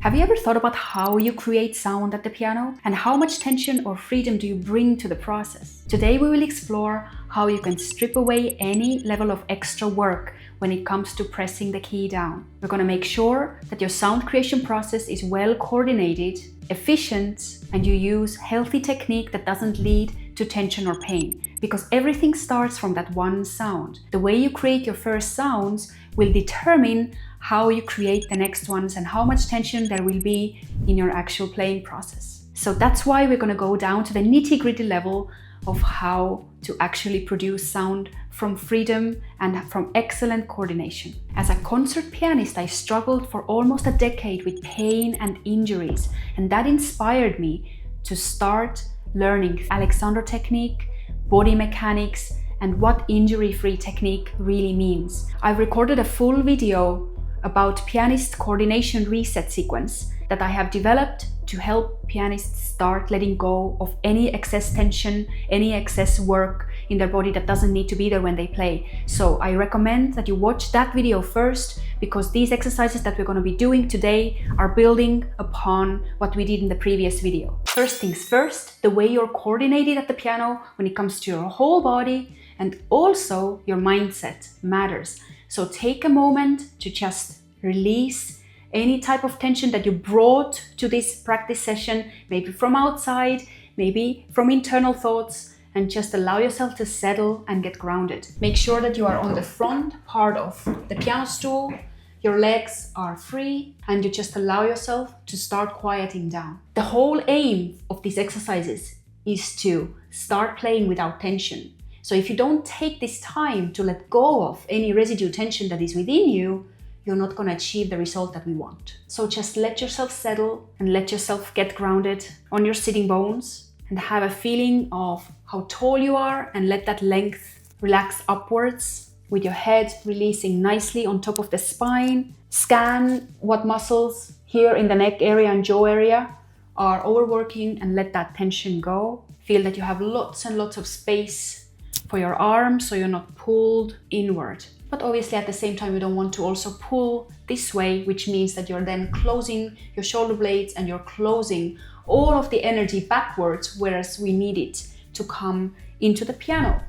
Have you ever thought about how you create sound at the piano and how much tension or freedom do you bring to the process? Today we will explore how you can strip away any level of extra work when it comes to pressing the key down. We're going to make sure that your sound creation process is well coordinated, efficient, and you use healthy technique that doesn't lead to tension or pain, because everything starts from that one sound. The way you create your first sounds will determine how you create the next ones and how much tension there will be in your actual playing process. So that's why we're going to go down to the nitty-gritty level of how to actually produce sound from freedom and from excellent coordination. As a concert pianist, I struggled for almost a decade with pain and injuries, and that inspired me to start learning Alexander technique, body mechanics, and what injury-free technique really means. I've recorded a full video about pianist coordination reset sequence that I have developed to help pianists start letting go of any excess tension, any excess work in their body that doesn't need to be there when they play. So I recommend that you watch that video first, because these exercises that we're going to be doing today are building upon what we did in the previous video. First things first, the way you're coordinated at the piano when it comes to your whole body and also your mindset matters. So take a moment to just release any type of tension that you brought to this practice session, maybe from outside, maybe from internal thoughts, and just allow yourself to settle and get grounded. Make sure that you are on the front part of the piano stool, your legs are free, and you just allow yourself to start quieting down. The whole aim of these exercises is to start playing without tension. So if you don't take this time to let go of any residue tension that is within you, you're not going to achieve the result that we want. So just let yourself settle and let yourself get grounded on your sitting bones and have a feeling of how tall you are, and let that length relax upwards with your head releasing nicely on top of the spine. Scan what muscles here in the neck area and jaw area are overworking and let that tension go. Feel that you have lots and lots of space for your arms so you're not pulled inward. But obviously at the same time you don't want to also pull this way, which means that you're then closing your shoulder blades and you're closing all of the energy backwards, whereas we need it to come into the piano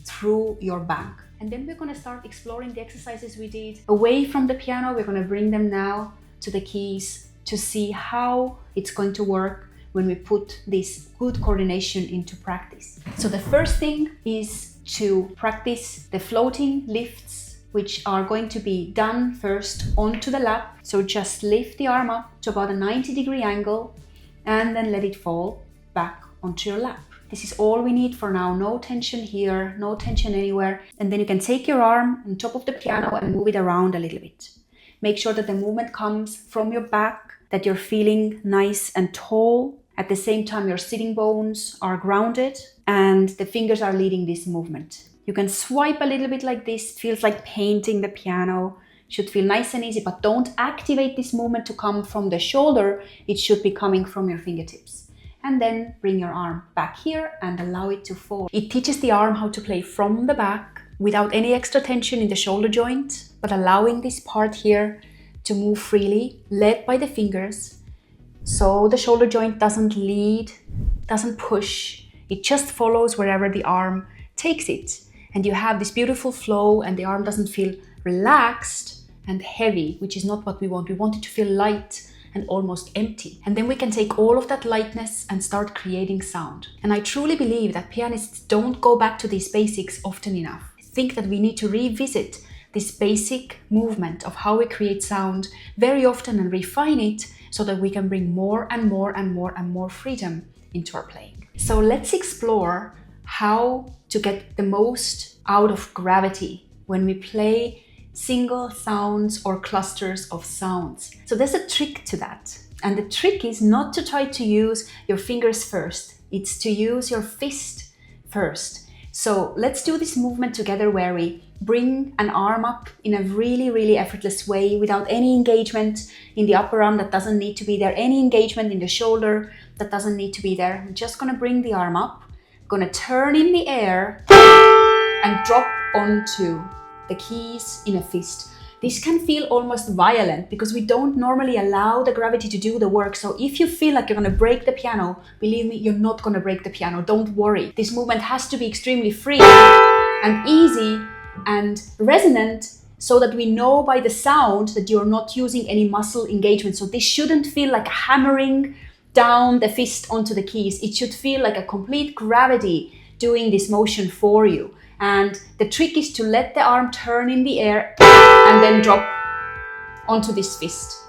through your back. And then we're going to start exploring the exercises we did away from the piano. We're going to bring them now to the keys to see how it's going to work when we put this good coordination into practice. So the first thing is to practice the floating lifts, which are going to be done first onto the lap. So just lift the arm up to about a 90-degree angle and then let it fall back onto your lap. This is all we need for now. No tension here, no tension anywhere. And then you can take your arm on top of the piano and move it around a little bit. Make sure that the movement comes from your back, that you're feeling nice and tall. At the same time, your sitting bones are grounded and the fingers are leading this movement. You can swipe a little bit like this. It feels like painting the piano. It should feel nice and easy, but don't activate this movement to come from the shoulder. It should be coming from your fingertips. And then bring your arm back here and allow it to fall. It teaches the arm how to play from the back without any extra tension in the shoulder joint, but allowing this part here to move freely, led by the fingers. So the shoulder joint doesn't lead, doesn't push. It just follows wherever the arm takes it. And you have this beautiful flow and the arm doesn't feel relaxed and heavy, which is not what we want. We want it to feel light and almost empty. And then we can take all of that lightness and start creating sound. And I truly believe that pianists don't go back to these basics often enough. I think that we need to revisit this basic movement of how we create sound very often and refine it so that we can bring more and more and more and more freedom into our playing. So let's explore how to get the most out of gravity when we play single sounds or clusters of sounds. So there's a trick to that. And the trick is not to try to use your fingers first. It's to use your fist first. So let's do this movement together where we bring an arm up in a really, really effortless way without any engagement in the upper arm that doesn't need to be there, any engagement in the shoulder that doesn't need to be there. I'm just going to bring the arm up, going to turn in the air and drop onto the keys in a fist. this can feel almost violent because we don't normally allow the gravity to do the work. So if you feel like you're going to break the piano, believe me, you're not going to break the piano. Don't worry. This movement has to be extremely free and easy and resonant, so that we know by the sound that you're not using any muscle engagement. So this shouldn't feel like hammering down the fist onto the keys. It should feel like a complete gravity doing this motion for you. And the trick is to let the arm turn in the air and then drop onto this fist.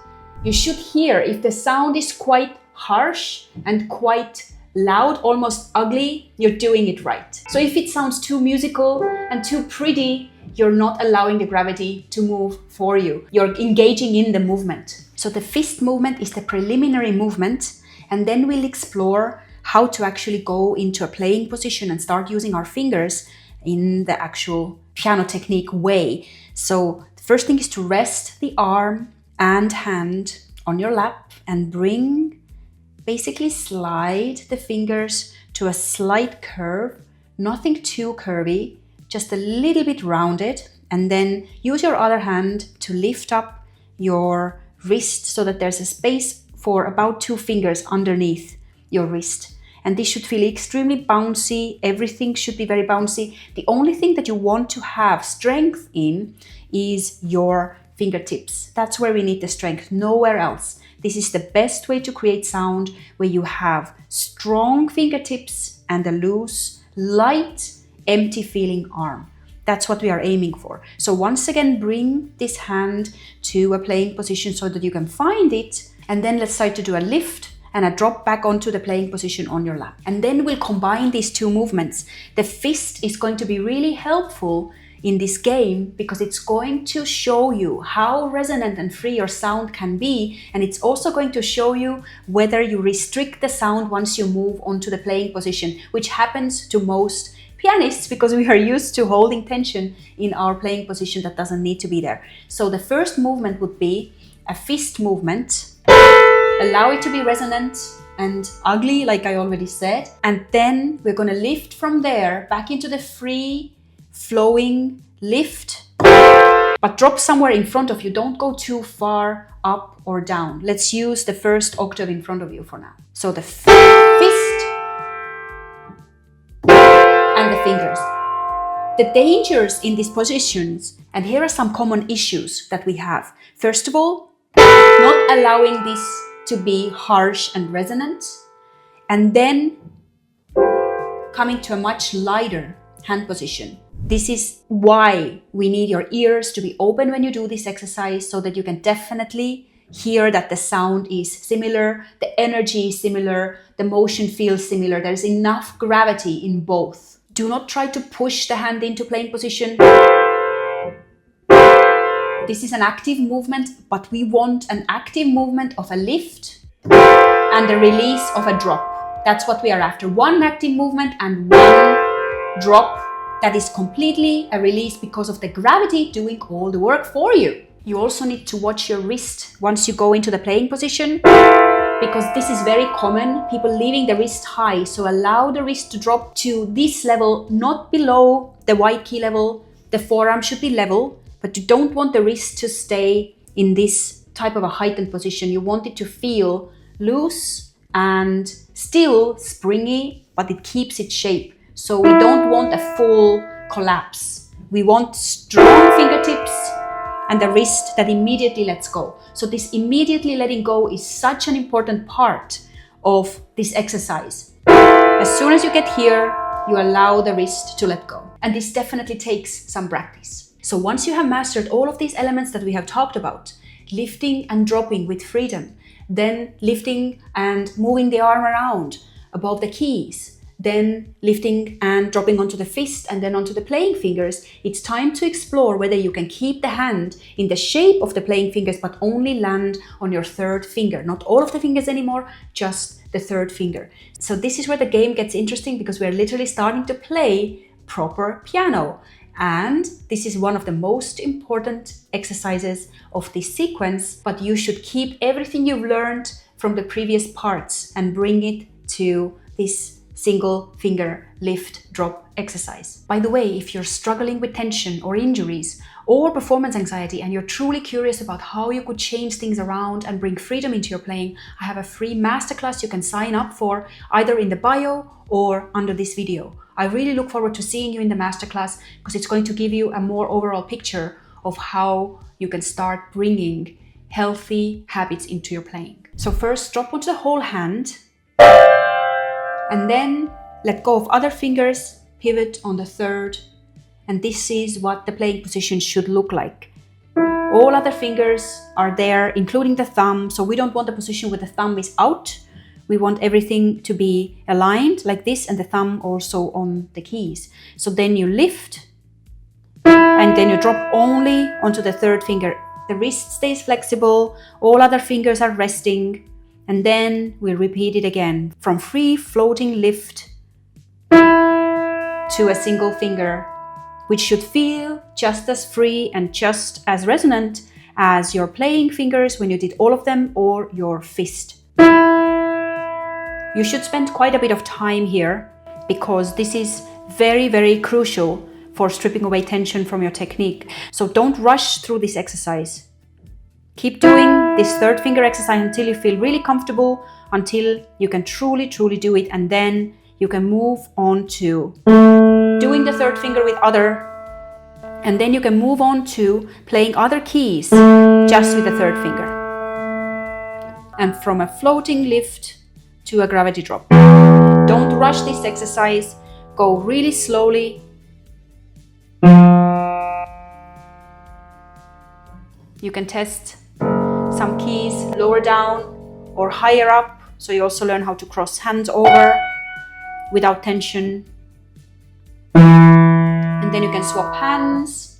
You should hear if the sound is quite harsh and quite loud, almost ugly, you're doing it right. So if it sounds too musical and too pretty, you're not allowing the gravity to move for you. You're engaging in the movement. So the fist movement is the preliminary movement, and then we'll explore how to actually go into a playing position and start using our fingers in the actual piano technique way. So the first thing is to rest the arm and hand on your lap and basically slide the fingers to a slight curve, nothing too curvy, just a little bit rounded, and then use your other hand to lift up your wrist so that there's a space for about 2 fingers underneath your wrist. And this should feel extremely bouncy. Everything should be very bouncy. The only thing that you want to have strength in is your fingertips. That's where we need the strength, nowhere else. This is the best way to create sound, where you have strong fingertips and a loose, light, empty feeling arm. That's what we are aiming for. So once again, bring this hand to a playing position so that you can find it. And then let's start to do a lift and a drop back onto the playing position on your lap. And then we'll combine these 2 movements. The fist is going to be really helpful in this game because it's going to show you how resonant and free your sound can be. And it's also going to show you whether you restrict the sound once you move onto the playing position, which happens to most pianists because we are used to holding tension in our playing position that doesn't need to be there. So the first movement would be a fist movement. Allow it to be resonant and ugly, like I already said. And then we're going to lift from there back into the free flowing lift, but drop somewhere in front of you. Don't go too far up or down. Let's use the first octave in front of you for now. So the fist and the fingers. The dangers in these positions, and here are some common issues that we have. First of all, not allowing this to be harsh and resonant, and then coming to a much lighter hand position. This is why we need your ears to be open when you do this exercise, so that you can definitely hear that the sound is similar, the energy is similar, the motion feels similar. There's enough gravity in both. Do not try to push the hand into playing position. This is an active movement, but we want an active movement of a lift and a release of a drop. That's what we are after. One active movement and one drop that is completely a release because of the gravity doing all the work for you. You also need to watch your wrist once you go into the playing position, because this is very common, people leaving the wrist high. So allow the wrist to drop to this level, not below the white key level. The forearm should be level, but you don't want the wrist to stay in this type of a heightened position. You want it to feel loose and still springy, but it keeps its shape. So we don't want a full collapse. We want strong fingertips and the wrist that immediately lets go. So this immediately letting go is such an important part of this exercise. As soon as you get here, you allow the wrist to let go. And this definitely takes some practice. So once you have mastered all of these elements that we have talked about, lifting and dropping with freedom, then lifting and moving the arm around above the keys, then lifting and dropping onto the fist and then onto the playing fingers, it's time to explore whether you can keep the hand in the shape of the playing fingers, but only land on your 3rd finger. Not all of the fingers anymore, just the 3rd finger. So this is where the game gets interesting, because we're literally starting to play proper piano. And this is one of the most important exercises of this sequence, but you should keep everything you've learned from the previous parts and bring it to this single finger lift drop exercise. By the way, if you're struggling with tension or injuries, or performance anxiety, and you're truly curious about how you could change things around and bring freedom into your playing, I have a free masterclass you can sign up for either in the bio or under this video. I really look forward to seeing you in the masterclass because it's going to give you a more overall picture of how you can start bringing healthy habits into your playing. So first, drop onto the whole hand and then let go of other fingers, pivot on the third, and this is what the playing position should look like. All other fingers are there, including the thumb, so we don't want the position where the thumb is out. We want everything to be aligned like this and the thumb also on the keys. So then you lift and then you drop only onto the third finger. The wrist stays flexible, all other fingers are resting, and then we repeat it again from free floating lift to a single finger, which should feel just as free and just as resonant as your playing fingers when you did all of them or your fist. You should spend quite a bit of time here because this is very, very crucial for stripping away tension from your technique. So don't rush through this exercise. Keep doing this third finger exercise until you feel really comfortable, until you can truly do it, and then you can move on to doing the third finger with other, and then you can move on to playing other keys just with the third finger. And from a floating lift to a gravity drop. Don't rush this exercise, go really slowly. You can test some keys lower down or higher up, so you also learn how to cross hands over without tension. And then you can swap hands.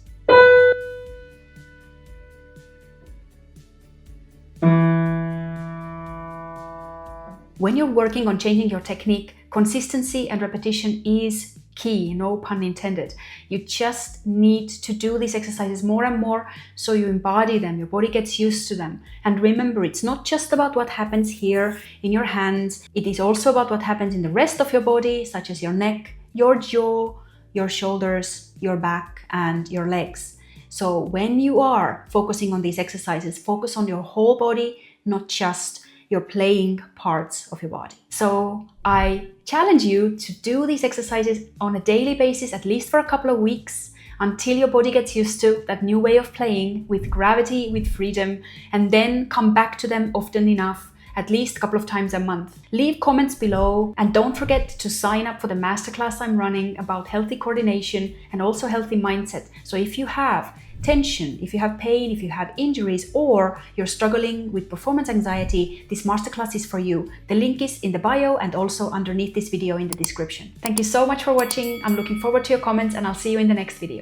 When you're working on changing your technique, consistency and repetition is key, no pun intended. You just need to do these exercises more and more so you embody them, your body gets used to them. And remember, it's not just about what happens here in your hands, it is also about what happens in the rest of your body, such as your neck, your jaw, your shoulders, your back, and your legs. So when you are focusing on these exercises, focus on your whole body, not just your playing parts of your body. So I challenge you to do these exercises on a daily basis, at least for a couple of weeks, until your body gets used to that new way of playing with gravity, with freedom, and then come back to them often enough, at least a couple of times a month. Leave comments below and don't forget to sign up for the masterclass I'm running about healthy coordination and also healthy mindset. So if you have tension, if you have pain, if you have injuries, or you're struggling with performance anxiety, this masterclass is for you. The link is in the bio and also underneath this video in the description. Thank you so much for watching. I'm looking forward to your comments and I'll see you in the next video.